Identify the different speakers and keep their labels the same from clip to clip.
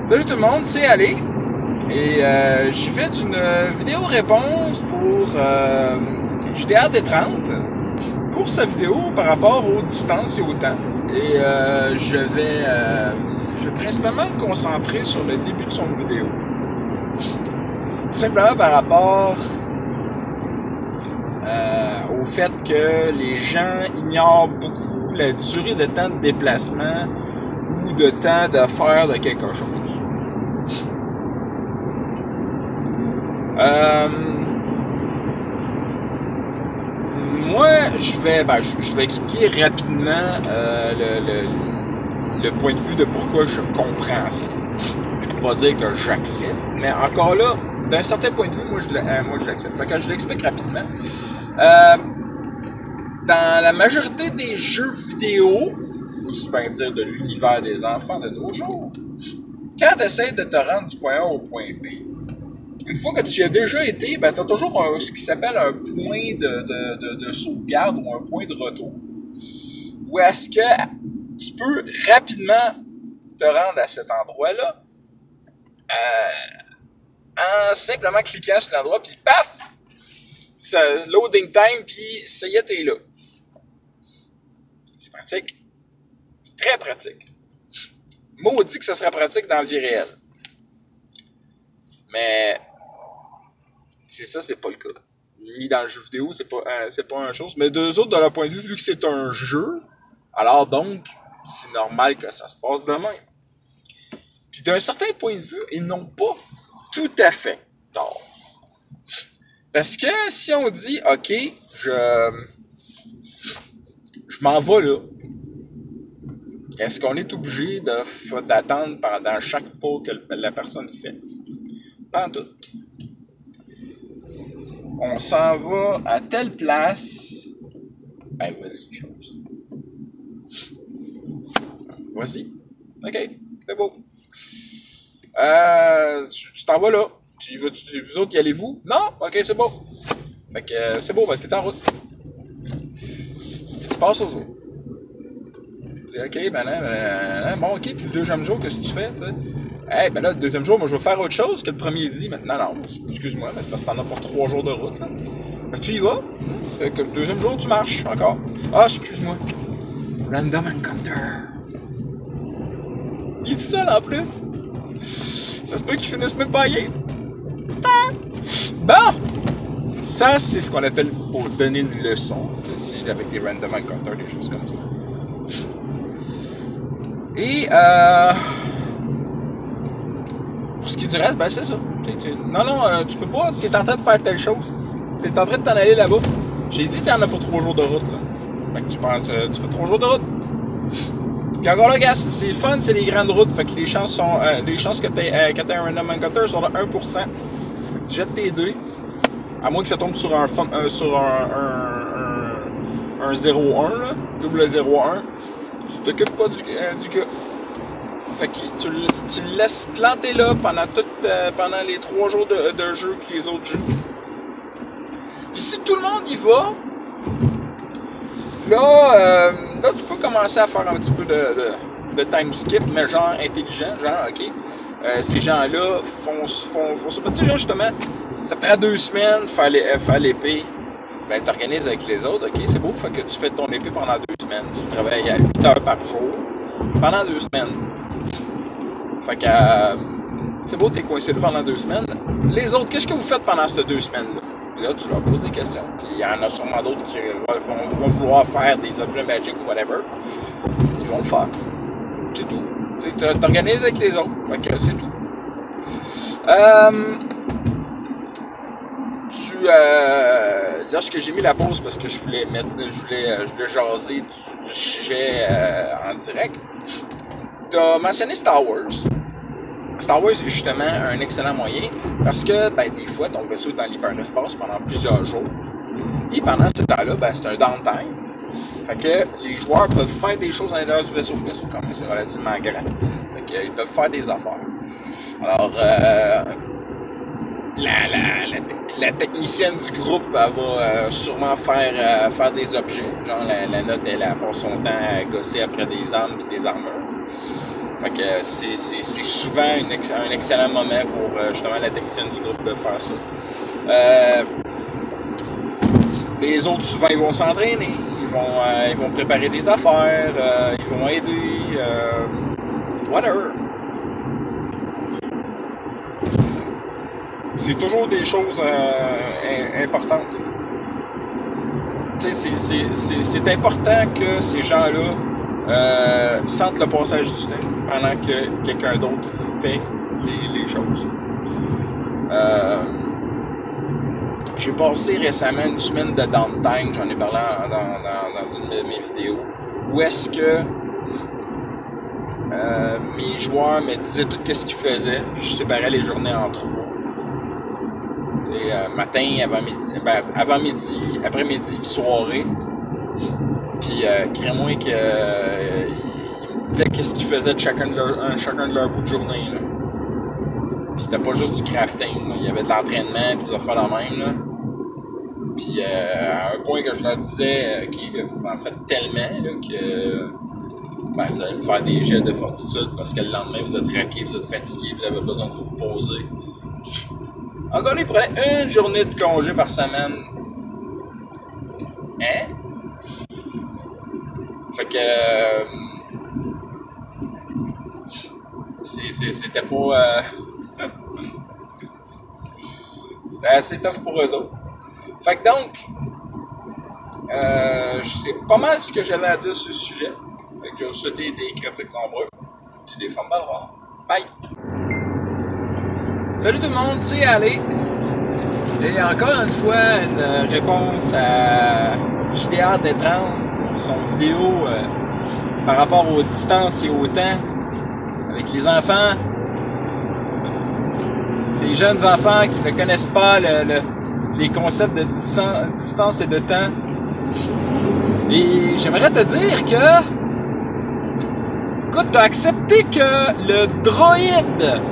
Speaker 1: Salut tout le monde, c'est Ali et j'ai fait une vidéo réponse pour JDR D30 pour sa vidéo par rapport aux distances et au temps. Et je vais principalement me concentrer sur le début de son vidéo. Tout simplement par rapport au fait que les gens ignorent beaucoup la durée de temps de déplacement ou de temps de faire de quelque chose. Moi, je vais expliquer rapidement le point de vue de pourquoi je comprends ça. Je peux pas dire que j'accepte, mais encore là, d'un certain point de vue, moi je l'accepte. Fait que je l'explique rapidement. Dans la majorité des jeux vidéo, c'est pas dire de l'univers des enfants de nos jours, quand tu essaies de te rendre du point A au point B, une fois que tu y as déjà été, ben, tu as toujours ce qui s'appelle un point de sauvegarde ou un point de retour. Où est-ce que tu peux rapidement te rendre à cet endroit-là en simplement cliquant sur l'endroit, puis paf! Loading time, puis ça y est, t'es là. C'est pratique. Très pratique. Maudit que ça serait pratique dans la vie réelle. Mais c'est ça, c'est pas le cas. Ni dans le jeu vidéo, c'est pas une chose. Mais d'eux autres, de leur point de vue, vu que c'est un jeu, alors donc, c'est normal que ça se passe de même. Puis d'un certain point de vue, ils n'ont pas tout à fait tort. Parce que si on dit, OK, je m'en vais là, est-ce qu'on est obligé d'attendre pendant chaque pas que la personne fait? Pas en tout. On s'en va à telle place. Ben, vas-y, chose. Vas-y. OK, c'est beau. Tu t'en vas là. Vous autres, y allez-vous? Non? OK, c'est beau. Fait que c'est beau, ben, t'es en route. Puis tu passes aux autres. Tu dis, OK, bon, OK, puis le deuxième jour, qu'est-ce que tu fais, tu sais? Hey, ben là, le deuxième jour, moi, je vais faire autre chose que le premier dit. Maintenant, non, excuse-moi, mais c'est parce que t'en as pour 3 jours de route, là. Fait que tu y vas. Fait que le deuxième jour, tu marches encore. Ah, excuse-moi. Random Encounter. Il est seul, en plus. Ça se peut qu'il finisse même pas hier. Bon! Ça, c'est ce qu'on appelle pour donner une leçon. C'est avec des Random Encounter, des choses comme ça. Et, pour ce qui est du reste, ben c'est ça. Non, tu peux pas, t'es en train de faire telle chose. T'es en train de t'en aller là-bas. J'ai dit que t'en as pour 3 jours de route, là. Fait que tu fais 3 jours de route. Puis encore là, gars, c'est fun, c'est les grandes routes. Fait que les chances que t'aies un Random Encounter sont de 1%. Tu jettes tes dés. À moins que ça tombe sur un 0-1, là. Double 0-1. Tu t'occupes pas du gars. Fait que tu le laisses planter là pendant les 3 jours de jeu que les autres jouent. Et si tout le monde y va, là, tu peux commencer à faire un petit peu de time skip, mais genre intelligent, genre, OK, ces gens-là font ça. Tu sais, genre, justement, ça prend 2 semaines faire l'épée. Ben, t'organises avec les autres, OK, c'est beau, fait que tu fais ton épée pendant 2 semaines. Tu travailles à 8 heures par jour pendant 2 semaines. Fait que c'est beau, t'es coincé là pendant 2 semaines. Les autres, qu'est-ce que vous faites pendant ces 2 semaines-là? Puis là, tu leur poses des questions. Puis il y en a sûrement d'autres qui vont vouloir faire des objets magiques ou whatever. Ils vont le faire. C'est tout. Tu t'organises avec les autres. Fait que c'est tout. Lorsque j'ai mis la pause parce que je voulais jaser du sujet en direct, t'as mentionné Star Wars. Star Wars est justement un excellent moyen parce que ben, des fois ton vaisseau est dans l'hyperespace pendant plusieurs jours et pendant ce temps-là, ben, c'est un downtime. Fait que les joueurs peuvent faire des choses à l'intérieur du vaisseau. Le vaisseau, quand même, c'est relativement grand. Fait qu'ils peuvent faire des affaires. Alors, la technicienne du groupe, elle va sûrement faire des objets. Genre, la note, elle passe son temps à gosser après des armes et des armures. Fait que c'est souvent un excellent moment pour justement la technicienne du groupe de faire ça. Les autres, souvent, ils vont s'entraîner, ils vont préparer des affaires, ils vont aider, whatever. C'est toujours des choses importantes. Tu sais, c'est important que ces gens-là sentent le passage du temps pendant que quelqu'un d'autre fait les choses. J'ai passé récemment une semaine de downtime, j'en ai parlé dans une de mes vidéos, où est-ce que mes joueurs me disaient tout ce qu'ils faisaient, puis je séparais les journées en trois. Matin, avant midi, après-midi, puis soirée. Puis crée-moi qu'ils me disaient qu'est-ce qu'ils faisaient de chacun de leur bout de journée. Là. Puis c'était pas juste du crafting, là. Il y avait de l'entraînement, puis des affaires la même. Là. Puis à un point que je leur disais, OK, vous en faites tellement là, que vous allez me faire des jets de fortitude parce que le lendemain vous êtes raqué, vous êtes fatigué, vous avez besoin de vous reposer. Encore là, ils prenaient une journée de congé par semaine. Hein? Fait que c'était pas c'était assez tough pour eux autres. Fait que donc c'est pas mal ce que j'avais à dire sur le sujet. Fait que je vais vous souhaiter des critiques nombreux et des formes d'argent. Bye! Salut tout le monde, c'est Ali. Et encore une fois, une réponse à JDR D30 pour son vidéo par rapport aux distances et au temps avec les enfants. Ces jeunes enfants qui ne connaissent pas les concepts de distance et de temps. Et j'aimerais te dire que, écoute, tu as accepté que le droïde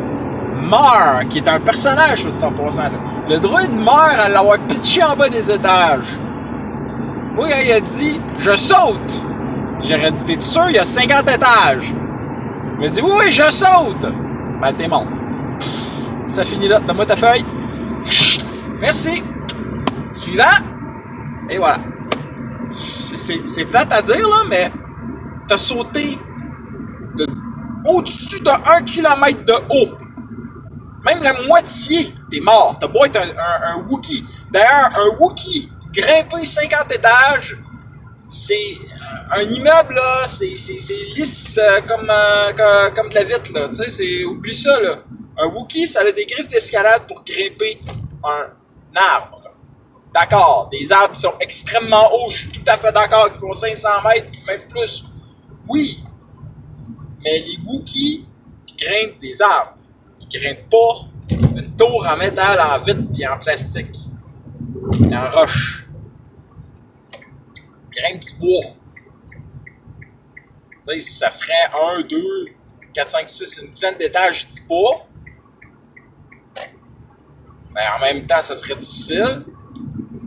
Speaker 1: meurt, qui est un personnage de 100%. Là. Le droïde meurt à l'avoir pitché en bas des étages. Moi, quand il a dit « Je saute », j'aurais dit « T'es sûr, il y a 50 étages ?» Il m'a dit « Oui, je saute ». Ben, t'es mort. Ça finit là. Donne-moi ta feuille. Merci. Suivant. Et voilà. C'est plate à dire, là, mais t'as sauté au-dessus de 1 km de haut. Même la moitié, t'es mort. T'as beau être un Wookie. D'ailleurs, un Wookie grimper 50 étages, c'est un immeuble, là, c'est lisse comme de la vitre, là. Tu sais, oublie ça, là. Un Wookie, ça a des griffes d'escalade pour grimper un arbre. D'accord, des arbres qui sont extrêmement hauts, je suis tout à fait d'accord, qui font 500 mètres, même plus. Oui, mais les Wookiees grimpent des arbres. Ils grimpent pas une tour en métal, en vitre et en plastique. Et en roche. Ils grimpent du bois. Tu sais, ça serait 1, 2, 4, 5, 6, une dizaine d'étages, je dis pas. Mais en même temps, ça serait difficile.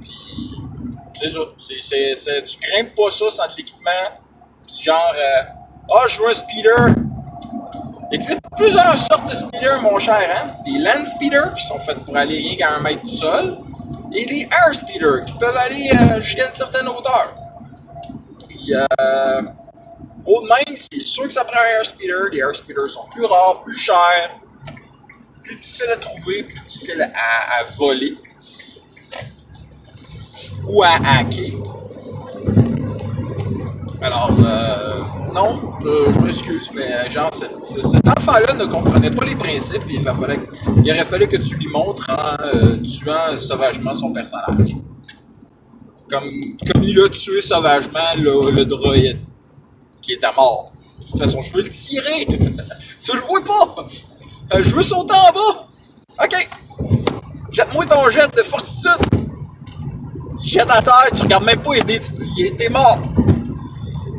Speaker 1: Puis, c'est ça. Tu grimpes pas ça sans de l'équipement. Puis genre, je veux un speeder. Il existe plusieurs sortes de speeders, mon cher, hein? Des land speeders qui sont faits pour aller rien qu'à 1 mètre du sol, et des air speeders qui peuvent aller jusqu'à une certaine hauteur. Puis, au de même, c'est sûr que ça prend un air speeder. Les air speeders sont plus rares, plus chers, plus difficiles à trouver, plus difficiles à voler ou à hacker. Alors, non, je m'excuse, mais genre, cet enfant-là ne comprenait pas les principes et il aurait fallu que tu lui montres en tuant sauvagement son personnage. Comme il a tué sauvagement le droïde, qui est à mort. De toute façon, je veux le tirer. Tu le vois pas. Je veux sauter en bas. OK. Jette-moi ton jet de fortitude. Jette à terre, tu regardes même pas aider, tu dis, t'es mort.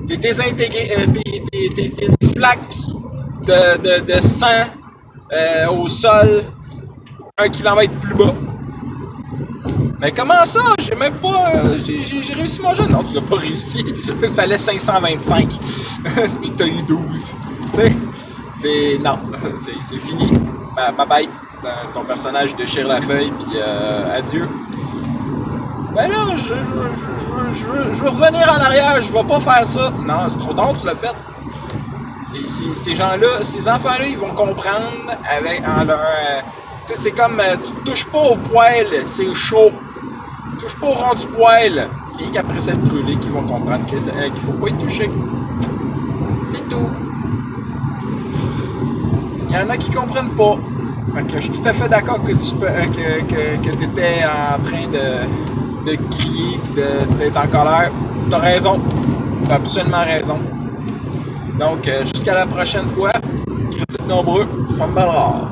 Speaker 1: T'es désintégré, t'es une flaque de sang au sol, 1 kilomètre plus bas. Mais comment ça? J'ai même pas. J'ai réussi mon jeu. Non, tu l'as pas réussi. Il fallait 525. Puis t'as eu 12. Tu sais, Non, c'est fini. Bye bye. Ton personnage déchire la feuille, puis adieu. Ben là, je veux revenir en arrière, je vais pas faire ça. Non, c'est trop tard, tu l'as fait. Ces gens-là, ces enfants-là, ils vont comprendre en leur. C'est comme, tu touches pas au poêle, c'est chaud. Tu touches pas au rond du poêle. C'est rien qu'après s'être brûlé qu'ils vont comprendre qu'il faut pas y toucher. C'est tout. Il y en a qui comprennent pas. Fait que je suis tout à fait d'accord que tu étais en train de crier et d'être en colère. Tu as raison. Tu as absolument raison. Donc, jusqu'à la prochaine fois. Critiques nombreux, Fun Ballard.